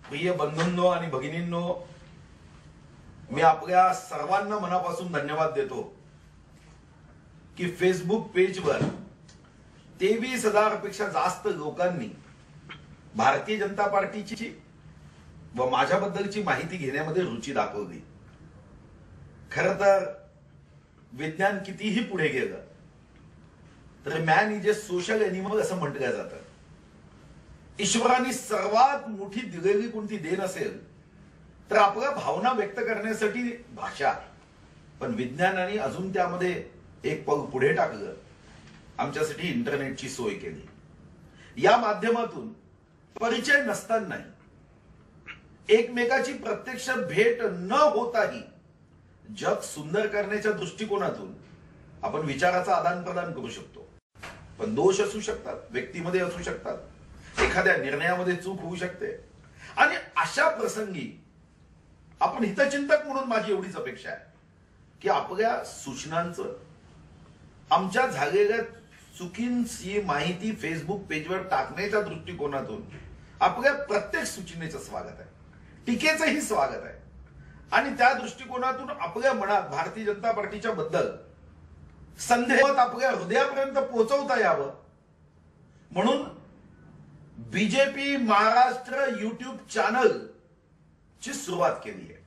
प्रिय बंधूंनो आणि भगिनींनो, मी आपल्या सर्वांना मनापासून धन्यवाद देतो की फेसबुक पेजवर 23,000 पेक्षा जास्त लोकांनी भारतीय जनता पार्टीची व माझ्याबद्दलची माहिती घेण्यामध्ये रुची दाखवली। खरं तर विज्ञान कितीही पुढे गेलं तर man is a social animal असं म्हटलं जातं। ईश्वराने सर्वात मोठी दिलेली कोणती देण असेल तर आपल्या भावना व्यक्त करण्यासाठी भाषा, पण विज्ञानाने अजून त्यामध्ये एक पाऊल पुढे टाकलं, आमच्यासाठी इंटरनेटची सोय केली। या माध्यमातून परिचय नसतानाही एकमेकाची प्रत्यक्ष भेट न होताही जग सुंदर करण्याच्या दृष्टिकोनातून आपण विचाराचा आदान प्रदान करू शकतो। पण दोष असू शकतात, व्यक्तीमध्ये असू शकतात, एखाद्या निर्णयामध्ये चूक होऊ शकते आणि अशा प्रसंगी आपण हितचिंतक म्हणून माझी एवढीच अपेक्षा आहे की आपल्या सूचनांचं, आमच्या झालेल्या चुकींची माहिती फेसबुक पेजवर टाकण्याच्या दृष्टिकोनातून आपल्या प्रत्येक सूचनेचं स्वागत आहे, टीकेचंही स्वागत आहे आणि त्या दृष्टिकोनातून आपल्या मनात भारतीय जनता पार्टीच्या बद्दल संदेह आपल्या हृदयापर्यंत पोहोचवता यावं म्हणून बीजेपी महाराष्ट्र युट्यूब चॅनल ची सुरुवात केली आहे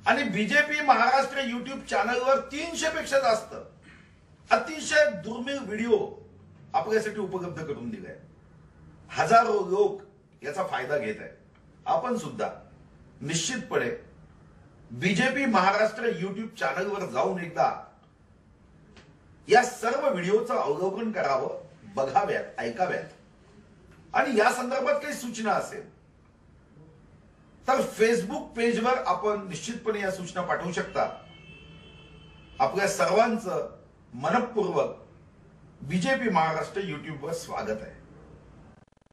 आणि बीजेपी महाराष्ट्र युट्यूब चॅनलवर 300 पेक्षा जास्त अतिशय दुर्मिळ व्हिडिओ आपल्यासाठी उपलब्ध करून दिले आहेत। हजारो लोक याचा फायदा घेत आहेत। आपण सुद्धा निश्चितपणे बीजेपी महाराष्ट्र युट्यूब चॅनलवर जाऊन एकदा या सर्व व्हिडिओचं अवलोकन करावं, बघाव्यात, ऐकाव्यात आणि या संदर्भात काही सूचना असेल तर फेसबुक पेजवर आपण निश्चितपणे या सूचना पाठवू शकता। आपल्या सर्वांचं मनपूर्वक बीजेपी महाराष्ट्र युट्यूबवर स्वागत आहे।